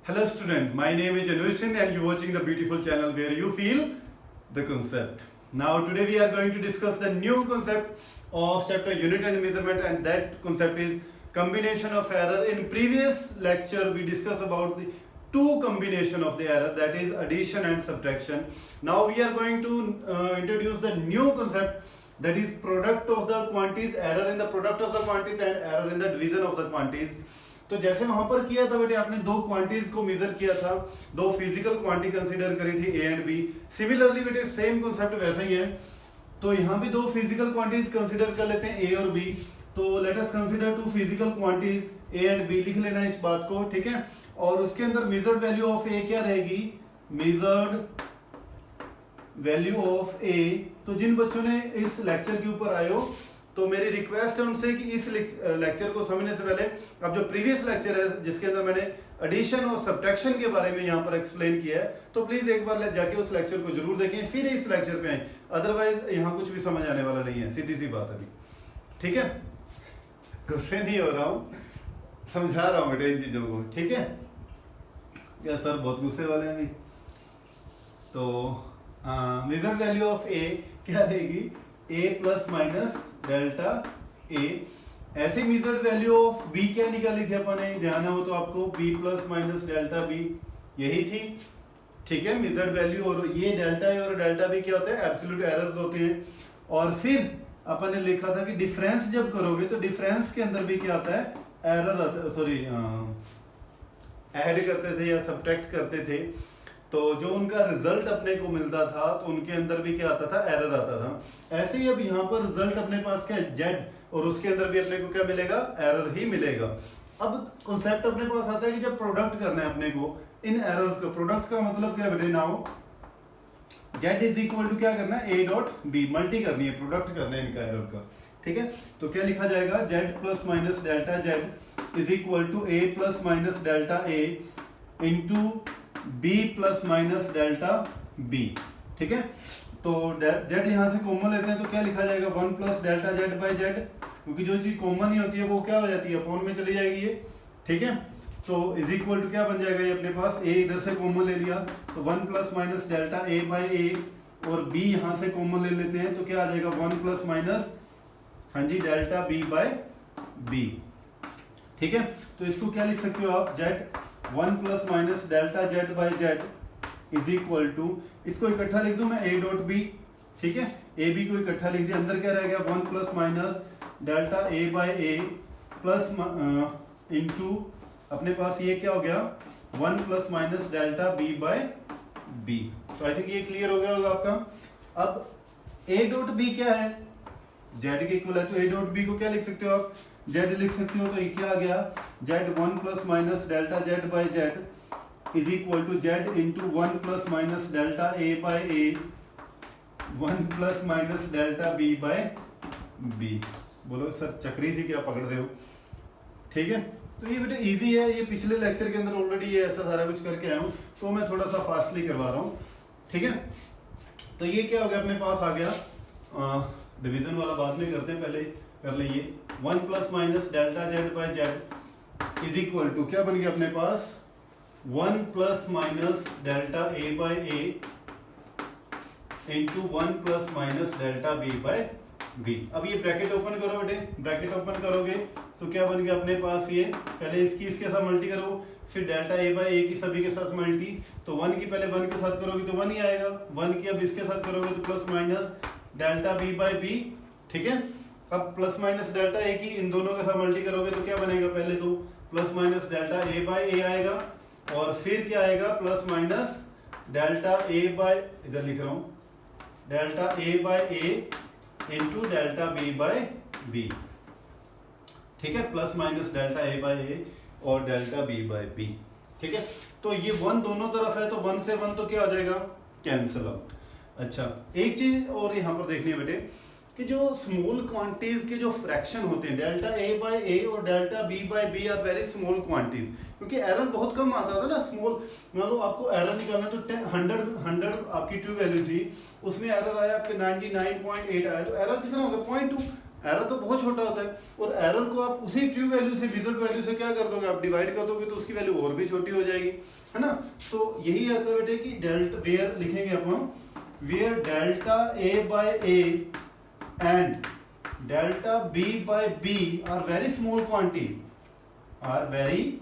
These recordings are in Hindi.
Hello student, my name is Anusin and you're watching the beautiful channel where you feel the concept. Now today we are going to discuss the new concept of chapter unit and measurement, and that concept is combination of error. In previous lecture we discussed about the two combination of the error, that is addition and subtraction. Now we are going to introduce the new concept, that is product of the quantities, error in the product of the quantities and error in the division of the quantities. तो जैसे वहां पर किया था बेटे, आपने दो क्वांटिटीज को मेजर किया था, दो फिजिकल क्वांटिटी कंसीडर करी थी ए एंड बी. सिमिलरली बेटे सेम कॉन्सेप्ट वैसा ही है. तो यहाँ भी दो फिजिकल क्वांटिटीज कंसीडर कर लेते हैं ए और बी. तो let us consider two physical quantities A and B. लिख लेना इस बात को, ठीक है. और उसके अंदर मेजर्ड वैल्यू ऑफ ए क्या रहेगी? मेजर्ड वैल्यू ऑफ ए. तो जिन बच्चों ने इस लेक्चर के ऊपर आए हो, तो मेरी रिक्वेस्ट है उनसे कि इस लेक्चर को समझने से पहले अब जो प्रीवियस लेक्चर है जिसके अंदर मैंने एडिशन और सब्ट्रैक्शन के बारे में यहाँ पर एक्सप्लेन किया है, तो प्लीज एक बार जाके उस लेक्चर को जरूर देखें, फिर इस लेक्चर पे आए. अदरवाइज यहाँ कुछ भी समझ आने वाला नहीं है, सीधी सी बात अभी. ठीक है, गुस्से नहीं हो रहा हूँ, समझा रहा हूँ बेटे इन चीजों को. ठीक है, या सर बहुत गुस्से वाले हैं अभी. तो मेजर्ड वैल्यू ऑफ ए क्या रहेगी? a plus minus delta a. ऐसे मेजर्ड वैल्यू ऑफ b क्या निकाली थी अपन ने, ध्यान हो तो आपको, b plus minus delta b यही थी. ठीक है, मेजर्ड वैल्यू. और ये डेल्टा a और डेल्टा b क्या होते हैं? एब्सोल्यूट एरर्स होते हैं. और फिर अपन ने लिखा था कि डिफरेंस जब करोगे तो डिफरेंस के अंदर भी क्या आता है? एरर आता है. सॉरी, ऐड करते थे या सब्ट्रैक्ट करते थे, तो जो उनका रिजल्ट अपने को मिलता था तो उनके अंदर भी क्या आता था? एरर आता था. ऐसे ही अब यहाँ पर रिजल्ट अपने पास क्या है? जेड, और उसके अंदर भी अपने को क्या मिलेगा? एरर ही मिलेगा. अब कॉन्सेप्ट अपने पास आता है कि जब प्रोडक्ट करना है अपने को इन एरर्स का, प्रोडक्ट का मतलब क्या बेटे? Now Z is equal to क्या करना है? ए डॉट बी. मल्टी करनी है, प्रोडक्ट करना है इनका एरर का. ठीक है, तो क्या लिखा जाएगा? Z plus minus delta Z is equal to A plus minus delta A into b plus minus delta b. ठीक है, तो z यहाँ से कॉमन लेते हैं तो क्या लिखा जाएगा? 1 plus delta z by Z, क्योंकि जो चीज कॉमन ही होती है वो क्या हो जाती है? अपॉन में चली जाएगी ये. ठीक है, तो इज इक्वल टू क्या बन जाएगा ये अपने पास? a इधर से कॉमन ले लिया तो 1 plus minus delta a by a, और b यहाँ से कॉमन ले लेते हैं तो क्या आ जाएगा? 1 प्लस माइनस, हाँ जी, डेल्टा b बाई b. ठीक है, तो इसको क्या लिख सकते हो आप? z 1 plus minus delta Z by Z is equal to, इसको इकट्ठा लिख दूं मैं, a डॉट बी. ठीक है, ए बी को इकट्ठा लिख दिया. अंदर क्या रह गया? 1 plus minus delta a by A plus into अपने पास ये क्या हो गया? 1 plus minus delta b by b. तो आई थिंक ये क्लियर हो गया होगा आपका. अब a डॉट b क्या है? z के इक्वल है, तो a डॉट b को क्या लिख सकते हो आप? z लिख सकते हो. तो ये क्या आ गया? z 1 plus minus delta z by z is equal to z into 1 plus minus delta a by A 1 plus minus delta b by b. बोलो सर चक्री सी क्या पकड़ रहे हो? ठीक है, तो ये बेटा इजी है. ये पिछले लेक्चर के अंदर ऑलरेडी ये ऐसा सारा कुछ करके आया हूँ, तो मैं थोड़ा सा फास्टली करवा रहा हूँ. ठीक है, तो ये क्या हो गया अपने पास? आ गया डिवीजन वाला बाद में करते हैं, पहले कर लेंगे. 1 plus minus delta Z by Z is equal to क्या बन गया अपने पास? 1 plus minus delta a by a into 1 plus minus delta b by b. अब ये ब्रैकेट ओपन करो बेटे. ब्रैकेट ओपन करोगे तो क्या बन गया अपने पास? ये पहले इसकी इसके साथ मल्टी करो, फिर डेल्टा ए बाई ए की सभी के साथ मल्टी, तो 1 की पहले 1 के साथ करोगे तो 1 ही आएगा. 1 की अब इसके साथ करोगे तो plus minus delta b by b. ठीक है, अब प्लस माइनस डेल्टा ए की इन दोनों के साथ मल्टी करोगे तो क्या बनेगा? पहले तो plus minus delta a by a आएगा, और फिर क्या आएगा? Plus minus delta a by, इधर लिख रहा हूँ, delta a by a into delta b by b. ठीक है, plus minus delta a by a और डेल्टा बी बाई बी. ठीक है, तो ये 1 दोनों तरफ है, तो 1 से 1 तो क्या हो जाएगा? Cancel out. अच्छा, एक चीज और यहाँ पर देखनी है बेटे कि जो स्मॉल क्वांटिटीज के जो फ्रैक्शन होते हैं, डेल्टा ए बाई ए और delta b by b are very small quantities, क्योंकि एरर बहुत कम आता था ना. स्मॉल, मान लो आपको एरर निकालना तो 100 आपकी ट्रू वैल्यू थी, उसमें एरर आया आपके 99.8 आया, तो एरर कितना हो गया? 0.2. एरर तो बहुत छोटा होता है, और एरर को आप उसी ट्रू वैल्यू से, रिजल्ट वैल्यू से क्या कर दोगे, आप डिवाइड कर दोगे तो उसकी वैल्यू और भी छोटी हो जाएगी, है ना। तो यही आता है बेटे कि डेल्टा वेयर लिखेंगे अपन, where delta A by a and delta B by B are very small quantity, are very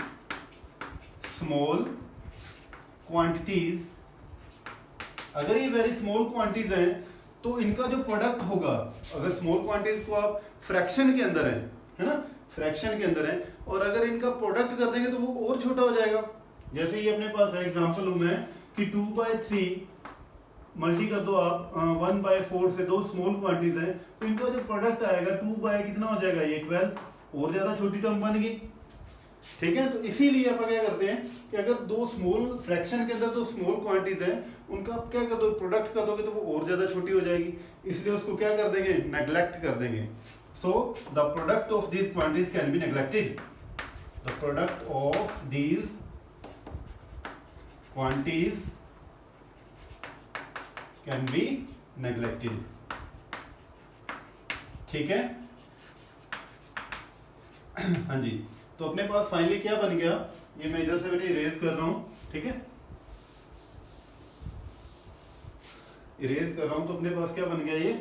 small quantities. अगर ये वेरी स्मॉल क्वांटिटीज हैं तो इनका जो प्रोडक्ट होगा, अगर स्मॉल क्वांटिटीज को आप फ्रैक्शन के अंदर है ना, फ्रैक्शन के अंदर है, और अगर इनका प्रोडक्ट कर देंगे तो वो और छोटा हो जाएगा। जैसे ये अपने पास एग्जांपल लूं मैं कि 2/3 मल्टी कर दो आप 1/4 से, दो स्मॉल क्वांटिटीज हैं, तो इनका जो प्रोडक्ट आएगा 2 कितना हो जाएगा, ये 12, और ज्यादा छोटी टर्म बन गई, ठीक है। तो इसीलिए आप क्या करते हैं कि अगर दो स्मॉल फ्रैक्शन के अंदर दो स्मॉल क्वांटिटीज हैं, उनका आप क्या कर दो, प्रोडक्ट कर दोगे तो वो और ज्यादा छोटी हो जाएगी, इसलिए उसको क्या कर देंगे, नेग्लेक्ट कर देंगे। So the product of these quantities can be neglected, the product of these quantities can be neglected, ठीक है। हाँ जी, तो अपने पास फाइनली क्या बन गया, ये मैं इधर से बेटे इरेज कर रहा हूं, ठीक है, इरेज कर रहा हूं, तो अपने पास क्या बन गया, ये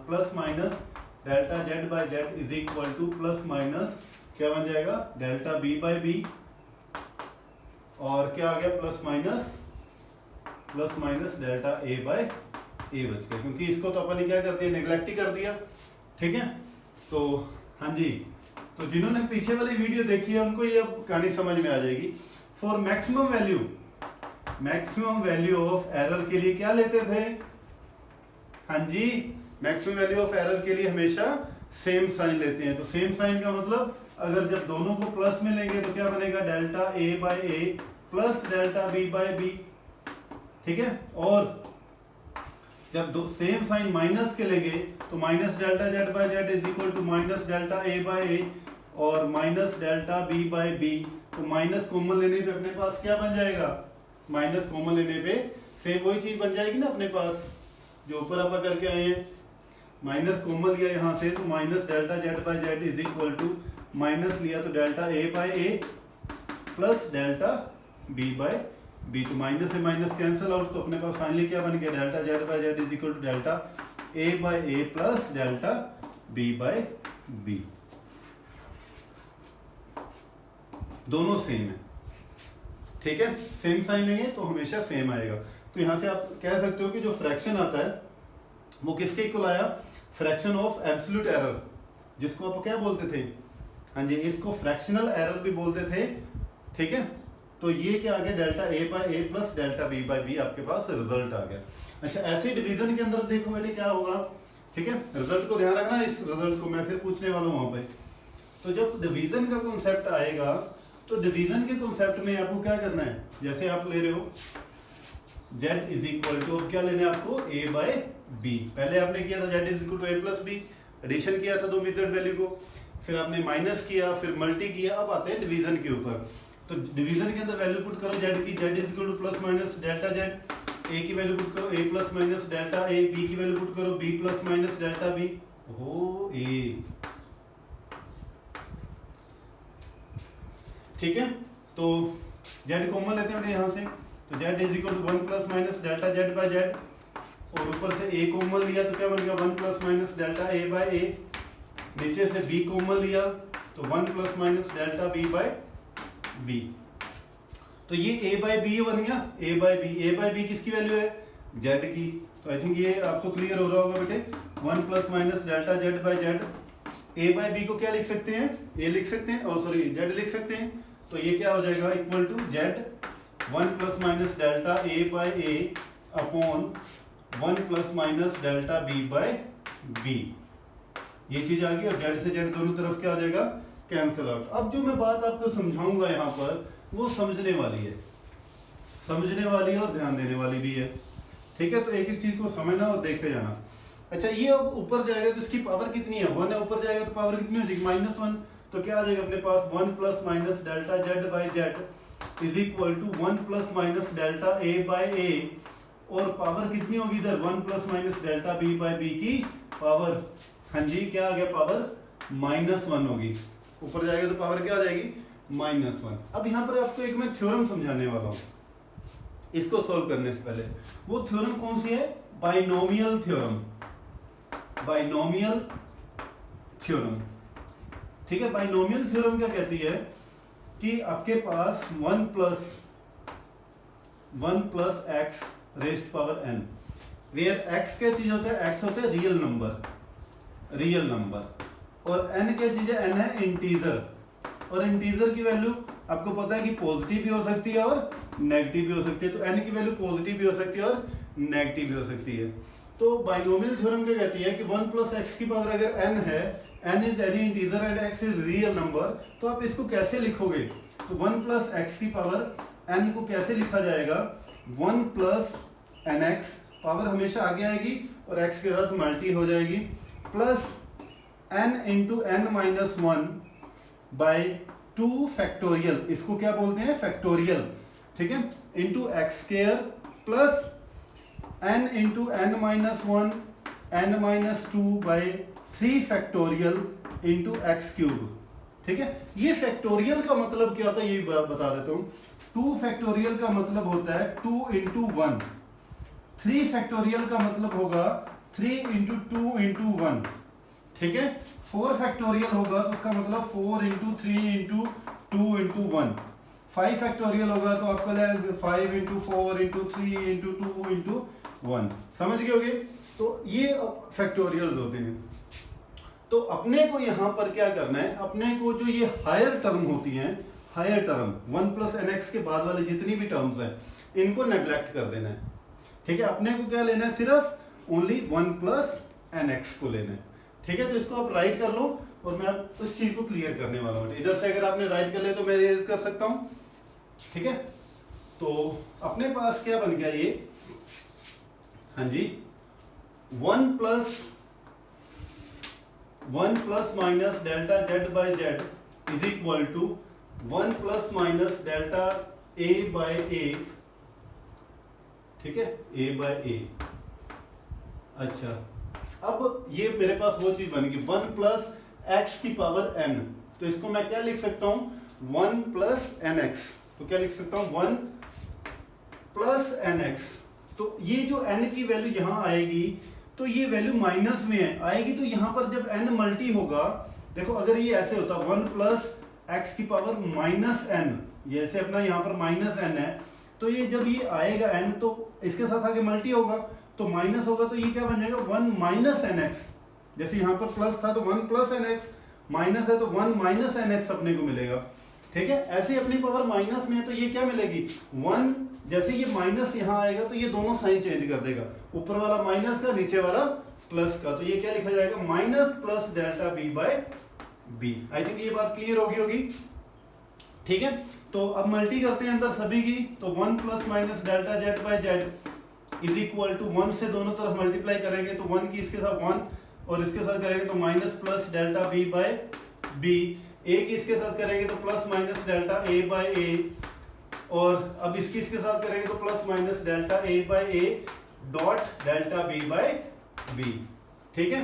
plus minus delta Z by Z is equal to plus minus क्या बन जाएगा, डेल्टा बी बाय बी, और क्या आ गया, plus minus delta A by ए बच गया, क्योंकि इसको तो अपन ने क्या कर दिया, नेग्लेक्ट ही कर दिया, ठीक है। तो हाँ जी, तो जिन्होंने पीछे वाली वीडियो देखी है उनको ये अब कहानी समझ में आ जाएगी। For maximum value of error के लिए क्या लेते थे, हाँ जी, मैक्सिमम वैल्यू ऑफ एरर के लिए हमेशा सेम साइन लेते हैं। तो सेम साइन का मतलब अगर जब दोनों को प्लस में लेंगे तो क्या बनेगा, delta A by A plus delta B by B, ठीक है। और जब दो सेम साइन माइनस के लेंगे तो minus delta Z by Z is equal to minus delta A by ए और minus delta B by B. तो माइनस कॉमन लेने पे अपने पास क्या बन जाएगा, माइनस कॉमन लेने पे सेम वही चीज बन जाएगी ना अपने पास जो ऊपर आप करके आए हैं, माइनस कॉमन लिया यहाँ से तो minus delta Z by Z is equal to minus लिया तो delta A by A plus delta B by B, तो माइनस से माइनस कैंसिल आउट, तो अपने पास फाइनली क्या बन गया, delta Z by Z is equal to delta A by A plus delta B by B, दोनों सेम है, ठीक है। सेम साइन लेंगे तो हमेशा सेम आएगा। तो यहां से आप कह सकते हो कि जो फ्रैक्शन आता है वो किसके इक्वल आया, फ्रैक्शन ऑफ एब्सोल्यूट एरर, जिसको आप क्या बोलते थे, हाँ जी, इसको फ्रैक्शनल एरर भी बोलते थे, ठीक है। तो ये क्या आ गया, delta A by A plus delta B by B आपके पास रिजल्ट आ गया। अच्छा, ऐसे डिवीजन के अंदर देखो बेटे क्या होगा, ठीक है, रिजल्ट को ध्यान रखना, इस रिजल्ट को मैं फिर पूछने वाला हूं वहां पे। तो जब डिवीजन का कॉन्सेप्ट आएगा तो डिवीजन के कॉन्सेप्ट में आपको क्या करना है, जैसे आप ले रहे हो z इज इक्वल टू, अब क्या लेना है आपको, a बाय b। पहले आपने किया था z is equal to a plus b, addition किया था दो मिक्स्ड वैल्यू को, फिर आपने माइनस किया, फिर मल्टी किया, अब आते हैं डिवीजन के ऊपर। तो डिवीजन के अंदर वैल्यू पुट करो z की, z is equal to plus minus delta z, a की वैल्यू पुट करो a plus minus delta a, b की वैल्यू पुट करो b plus minus delta b, हो a, ठीक है। तो z कॉमन लेते हैं यहाँ से, तो z is equal to 1 plus minus delta z by z, और ऊपर से a कॉमन लिया तो क्या बन गया 1 plus minus delta a by a, नीचे से b कॉमन लिया तो 1 plus minus delta b by b। तो ये a बाय b बन गया, a बाय b किसकी वैल्यू है, z की। तो आई थिंक ये आपको क्लियर हो रहा होगा बेटे, 1 plus minus delta z by z, a by b को क्या लिख सकते हैं, a लिख सकते हैं, और सॉरी z लिख सकते हैं, तो ये क्या हो जाएगा, equal to z 1 plus minus delta a by a upon 1 plus minus delta b by b, ये चीज आ गई, और z से z दोनों तरफ क्या आ जाएगा, कैंसिल आउट। अब जो मैं बात आपको समझाऊंगा यहाँ पर वो समझने वाली है, समझने वाली और ध्यान देने वाली भी है, ठीक है। तो एक एक चीज को समझना और देखते जाना। अच्छा, ये अब ऊपर जाएगा तो इसकी पावर कितनी है, 1 है, ऊपर जाएगा तो पावर कितनी हो जाएगी, -1, तो क्या आ जाएगा अपने पास 1 plus minus delta z by z is equal to 1 plus minus delta a by a, और पावर कितनी होगी इधर, 1 plus minus delta b by b की पावर हाँ जी, क्या आ गया, पावर -1 होगी, ऊपर जाएगा तो पावर क्या हो जाएगी, -1। अब यहाँ पर आपको एक मैं थ्योरम समझाने वाला हूँ इसको सोल्व करने से पहले। वो थ्योरम कौन सी है, बाइनोमियल थ्योरम, बाइनोमियल थ्योरम। ठीक है, बाइनोमियल थ्योरम क्या कहती है कि आपके पास 1 plus x raised power n, where x क्या चीज होता है, x होता है रियल नंबर, और n क्या चीज है, n है इंटीजर, और इंटीजर की वैल्यू आपको पता है कि पॉजिटिव भी हो सकती है और नेगेटिव भी हो सकती है, तो n की वैल्यू पॉजिटिव भी हो सकती है और नेगेटिव भी हो सकती है। तो बाइनोमियल थ्योरम क्या कहती है कि 1 प्लस एक्स की पावर अगर n है, n is any integer and x is real number, तो आप इसको कैसे लिखोगे, तो 1 प्लस एक्स की पावर n को कैसे लिखा जाएगा, 1 प्लस nx, पावर हमेशा आगे आएगी और x के साथ मल्टी हो जाएगी, plus n into n minus 1 by 2 factorial, इसको क्या बोलते हैं, फैक्टोरियल, ठीक है, into x square, plus n into n minus 1 n minus 2 by 3 factorial into x cube. ठीक है, ये फैक्टोरियल का मतलब क्या होता है ये बता देता हूँ। 2 फैक्टोरियल का मतलब होता है 2 इंटू 1, 3 फैक्टोरियल का मतलब होगा 3 इंटू 2 इंटू 1, ठीक है, 4 फैक्टोरियल होगा तो उसका मतलब 4 इंटू 3 इंटू 2 इंटू 1, 5 फैक्टोरियल होगा तो आपका लगेगा 5 इंटू 4 इंटू 3 इंटू 2 इंटू 1। समझ गए होगे, तो ये फैक्टोरियल्स होते हैं। तो अपने को यहाँ पर क्या करना है, अपने को जो ये हायर टर्म होती हैं, higher term 1 plus n x के बाद वाले जितनी भी टर्म्स हैं इनको नेग्लेक्ट कर देना है। ठीक है, अपने को क्या लेना है, सिर्फ ओनली 1 प्लस एन एक्स को लेना है। ठीक है, तो इसको आप राइट कर लो और मैं अब उस चीज को क्लियर करने वाला हूँ। इधर से अगर आपने राइट कर लिया तो मैं रेज कर सकता हूँ। ठीक है, तो अपने पास क्या बन गया ये, हाँ जी, 1 plus minus delta Z by Z is equal to 1 plus minus delta A by A. ठीक है, ए बाय ए। अच्छा, अब ये मेरे पास वो चीज बन गई 1 प्लस एक्स की पावर n, तो इसको मैं क्या लिख सकता हूं 1 प्लस एन एक्स। तो क्या लिख सकता हूं 1 प्लस एन एक्स। तो ये जो n की वैल्यू यहां आएगी तो ये वैल्यू माइनस में आएगी, तो यहां पर जब n मल्टी होगा, देखो अगर ये ऐसे होता 1 प्लस एक्स की पावर माइनस एन, ये ऐसे अपना यहां पर माइनस एन है, तो ये जब ये आएगा n तो इसके साथ आगे मल्टी होगा तो माइनस होगा, तो ये क्या बन जाएगा 1 माइनस एन एक्स। जैसे यहाँ पर प्लस था तो 1 प्लस एन एक्स, माइनस है तो 1 माइनस एन एक्स अपने को मिलेगा। ठीक है, ऐसे ही अपनी पावर माइनस में है तो ये क्या मिलेगी 1, जैसे ये माइनस यहाँ आएगा तो ये दोनों साइन चेंज कर देगा, ऊपर वाला माइनस का नीचे वाला प्लस का, तो ये क्या लिखा जाएगा minus plus delta B by b. I think ये बात क्लियर होगी। ठीक है, तो अब मल्टी करते हैं अंदर सभी की, तो 1 plus minus delta Z by Z is equal to 1 से दोनों तरफ मल्टीप्लाई करेंगे तो 1 की इसके साथ 1 और इसके साथ करेंगे तो minus plus delta B by B, A की इसके साथ करेंगे तो plus minus delta A by ए, और अब इसकी इसके साथ करेंगे तो plus minus delta A by A dot delta B by B. ठीक है,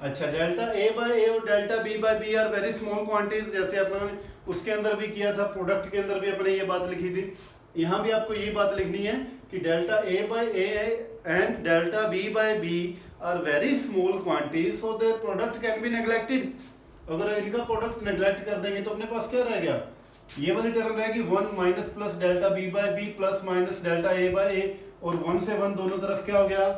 अच्छा, डेल्टा ए बाय ए और delta B by B are very small quantities, जैसे अपने उसके अंदर भी किया था, प्रोडक्ट के अंदर भी अपने ये बात लिखी थी, यहाँ भी आपको ये बात लिखनी है कि delta A by a and delta B by B are very small quantities, so their product can be neglected. अगर इनका प्रोडक्ट नेग्लेक्ट कर देंगे तो अपने पास क्या रह गया, ये वाली टर्म रहेगी 1 minus plus delta B by B plus minus delta A by ए, और 1 से 1 दोनों तरफ क्या हो गया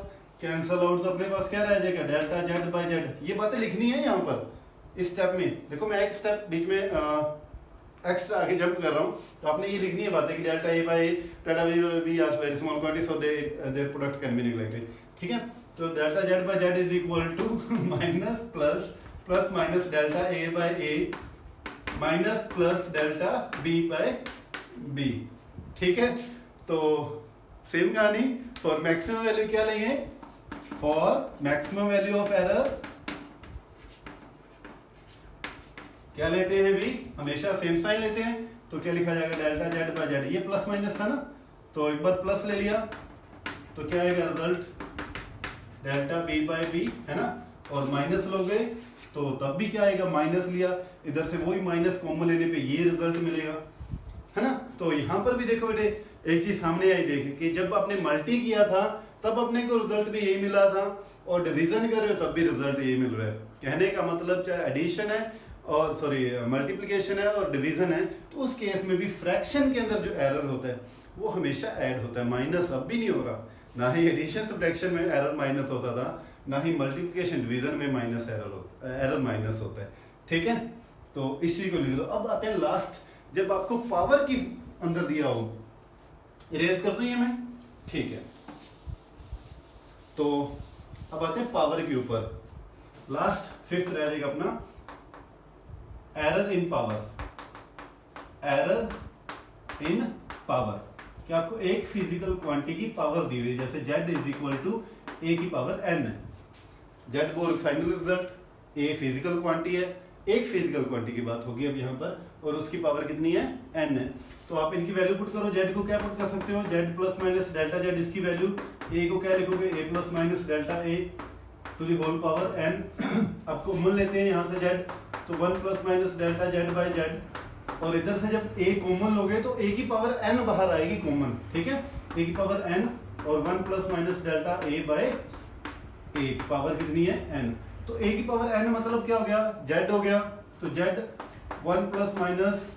कैंसल आउट, तो अपने पास क्या रह जाएगा डेल्टा जेड बाय जेड। ये बातें लिखनी है यहाँ पर इस स्टेप में। देखो मैं एक स्टेप बीच में एक्स्ट्रा आगे जंप कर रहा हूँ, तो आपने ये लिखनी है बातें कि delta A by delta B by B are very small quantity, so their product can be neglected. ठीक है, तो delta Z by Z is equal to minus plus minus delta A by a minus plus delta B by B. ठीक है, तो सेम कहानी फॉर मैक्सिमम वैल्यू क्या लेंगे, for maximum value of error क्या लेते हैं भी, हमेशा सेम साइन लेते हैं, तो क्या लिखा जाएगा डेल्टा जेड बाय जेड, ये प्लस माइनस था ना, तो एक बार प्लस ले लिया तो क्या आएगा result delta B by b, है ना, और माइनस लोगे तो तब भी क्या आएगा, माइनस लिया, इधर से वही माइनस कॉमन लेने पे ये रिजल्ट मिलेगा, है ना। तो यहाँ पर भी देखो बेटे एक चीज सामने आई, देखे कि जब आपने मल्टी किया था तब अपने को रिजल्ट भी यही मिला था, और डिवीजन कर रहे हो तब भी रिजल्ट यही मिल रहा है। कहने का मतलब चाहे एडिशन है और सॉरी मल्टीप्लिकेशन है और डिवीजन है, तो उस केस में भी फ्रैक्शन के अंदर जो एरर होता है वो हमेशा ऐड होता है, माइनस अब भी नहीं हो रहा। ना ही एडिशन सब्ट्रैक्शन में एरर माइनस होता था, ना ही मल्टीप्लिकेशन डिवीजन में माइनस एरर माइनस होता है, ठीक है। तो इसी को लिख दो। अब आते हैं लास्ट, जब आपको पावर की अंदर दिया हो, इरेज कर दूं ये मैं, ठीक है। तो अब आते हैं पावर के ऊपर, लास्ट फिफ्थ रह जाएगा अपना error in power. Error in power कि आपको एक फिजिकल क्वांटिटी की पावर दी हुई है, जैसे z इज इक्वल टू ए की पावर n है। z वो final result, a physical quantity है, एक फिजिकल क्वांटिटी की बात होगी अब यहाँ पर, और उसकी पावर कितनी है, n है। तो आप इनकी वैल्यू पुट करो, z को क्या पुट कर सकते हो, z plus minus delta z, इसकी वैल्यू, a को क्या लिखोगे, a plus minus delta a to the whole power n। अब कॉमन लेते हैं यहाँ से z, तो 1 plus minus delta z by z, और इधर से जब a कॉमन लोगे तो a की पावर n बाहर आएगी कॉमन, ठीक है, a की पावर n, और 1 plus minus delta a by a power कितनी है, n। तो a की पावर n मतलब क्या हो गया, z हो गया, तो z 1 plus minus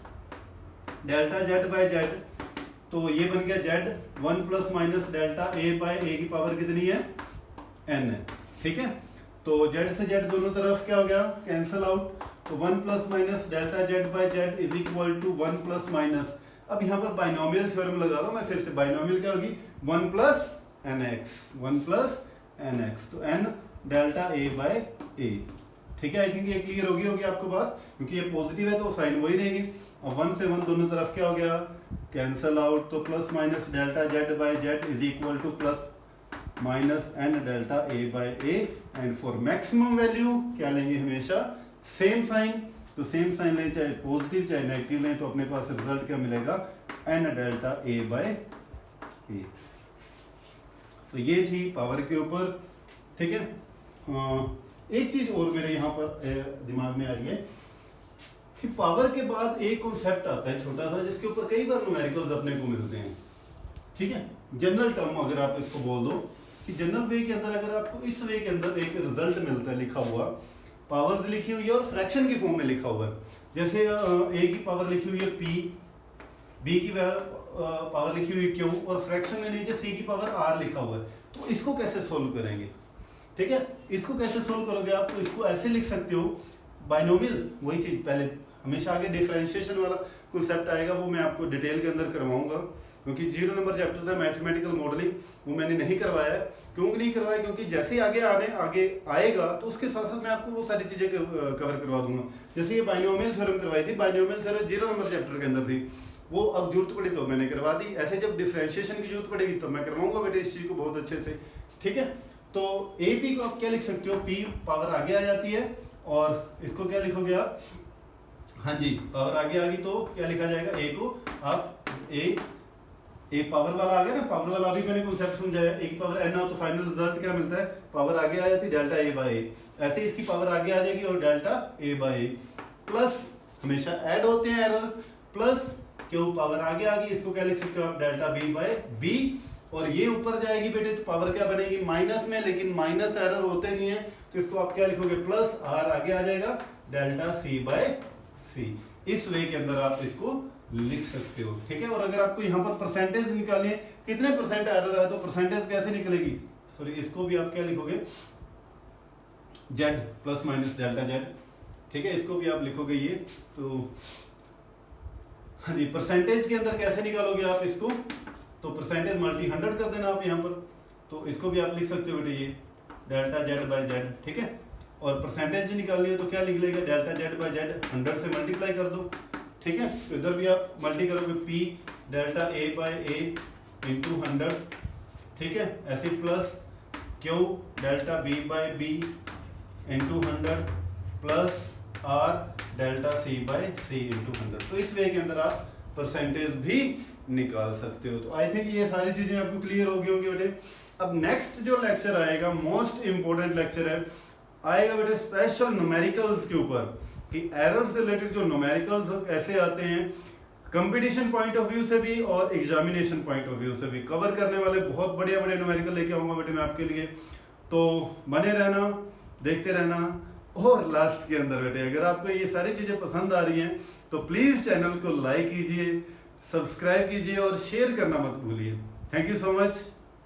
delta z by z, तो ये बन गया z 1 plus minus delta a by a की पावर कितनी है, n है, ठीक है। तो z से z दोनों तरफ क्या हो गया, कैंसल आउट, तो 1 plus minus delta z by z is equal to 1 plus minus, अब यहाँ पर बाइनोमियल थ्योरम लगा रहा हूँ मैं फिर से, बाइनोमियल क्या होगी, 1 प्लस nx, 1 प्लस nx, तो n delta a by a, ठीक है। आई थिंक ये क्लियर होगी आपको बात, क्योंकि ये पॉजिटिव है तो साइन वही रहेगी। अब 1 से 1 दोनों तरफ क्या हो गया, कैंसल आउट, तो plus minus delta z by z is equal to plus minus n delta a by a, and for maximum value क्या लेंगे, हमेशा सेम साइन, तो सेम साइन लें, चाहे पॉजिटिव चाहे नेगेटिव लें, तो अपने पास रिजल्ट क्या मिलेगा, n delta a by a। तो ये थी पावर के ऊपर, ठीक है। एक चीज और मेरे यहाँ पर दिमाग में आ रही है कि पावर के बाद एक कॉन्सेप्ट आता है छोटा सा, जिसके ऊपर कई बार न्यूमेरिकल्स अपने को मिलते हैं, ठीक है। जनरल टर्म अगर आप इसको बोल दो कि जनरल वे के अंदर अगर आपको इस वे के अंदर एक रिजल्ट मिलता है लिखा हुआ, पावर्स लिखी हुई है और फ्रैक्शन की फॉर्म में लिखा हुआ है, जैसे a की पावर लिखी हुई है p, b की पावर लिखी हुई है q, और फ्रैक्शन में नीचे c की पावर r लिखा हुआ है, तो इसको कैसे सोल्व करेंगे, ठीक है। इसको कैसे सोल्व करोगे आप, तो इसको ऐसे लिख सकते हो, बाइनोमियल, वही चीज पहले, हमेशा आगे डिफरेंशिएशन वाला कॉन्सेप्ट आएगा, वो मैं आपको डिटेल के अंदर करवाऊंगा, क्योंकि 0 नंबर चैप्टर था मैथमेटिकल मॉडलिंग, वो मैंने नहीं करवाया है। क्यों नहीं करवाया, क्योंकि जैसे ही आगे आएगा तो उसके साथ साथ मैं आपको वो सारी चीजें कवर करवा दूंगा। जैसे ये बाइनोमियल थ्योरम करवाई थी, बाइनोमियल थ्योरम 0 नंबर चैप्टर के अंदर थी, वो अब जरूरत पड़ी तो मैंने करवा दी। ऐसे जब डिफरेंशिएशन की जरूरत पड़ेगी तो मैं करवाऊंगा बेटे इस चीज को बहुत अच्छे से, ठीक है। तो ए पी को आप क्या लिख सकते हो, पी पावर आगे आ जाती है, और इसको क्या लिखोगे आप, हाँ जी, पावर आगे आ गई तो क्या लिखा जाएगा, ए को आप ए पावर वाला आ गया ना, पावर वाला अभी मैंने कॉन्सेप्ट समझाया, ए की पावर n हो तो फाइनल रिजल्ट क्या मिलता है, पावर आगे आ जाती है डेल्टा a बाई ए, ऐसे इसकी पावर आगे आ जाएगी और delta a by A, plus हमेशा ऐड होते हैं एरर, प्लस क्यों पावर आगे आ गई, इसको क्या लिख सकते हो आप, डेल्टा b बाई b, और ये ऊपर जाएगी बेटे तो पावर क्या बनेगी, माइनस में, लेकिन माइनस एरर होते नहीं है, तो इसको आप क्या लिखोगे, प्लस r आगे आ जाएगा, डेल्टा c बाई c। इस वे के अंदर आप इसको लिख सकते हो, ठीक है। और अगर आपको यहाँ पर परसेंटेज निकालिए, कितने परसेंट एरर है, तो परसेंटेज कैसे निकलेगी, सॉरी इसको भी आप क्या लिखोगे, z plus minus delta z, ठीक है, इसको भी आप लिखोगे ये, तो हाँ जी, परसेंटेज के अंदर कैसे निकालोगे आप इसको, तो परसेंटेज मल्टी 100 कर देना आप यहाँ पर, तो इसको भी आप लिख सकते हो बेटे ये डेल्टा z बाई z, ठीक है। और परसेंटेज निकालनी है तो क्या लिख लेगा, डेल्टा z बाई z 100 से मल्टीप्लाई कर दो, ठीक है। तो इधर भी आप मल्टी करोगे, p delta a by a into 100, ठीक है, ऐसे plus q delta b by b into 100 plus r delta c by c into 100। तो इस वे के अंदर आप परसेंटेज भी निकाल सकते हो। तो आई थिंक ये सारी चीजें आपको क्लियर हो गई होंगी बेटे। अब नेक्स्ट जो लेक्चर आएगा, मोस्ट इंपॉर्टेंट लेक्चर है, आएगा बेटे स्पेशल न्यूमेरिकल्स के ऊपर कि एरर से रिलेटेड जो न्यूमेरिकल्स कैसे आते हैं, कंपटीशन पॉइंट ऑफ व्यू से भी और एग्जामिनेशन पॉइंट ऑफ व्यू से भी कवर करने वाले बहुत बढ़िया बढ़िया न्यूमेरिकल लेके आऊँगा बेटे मैं आपके लिए। तो बने रहना, देखते रहना। और लास्ट के अंदर बेटे अगर आपको ये सारी चीज़ें पसंद आ रही हैं तो प्लीज़ चैनल को लाइक कीजिए, सब्सक्राइब कीजिए और शेयर करना मत भूलिए। Thank you so much.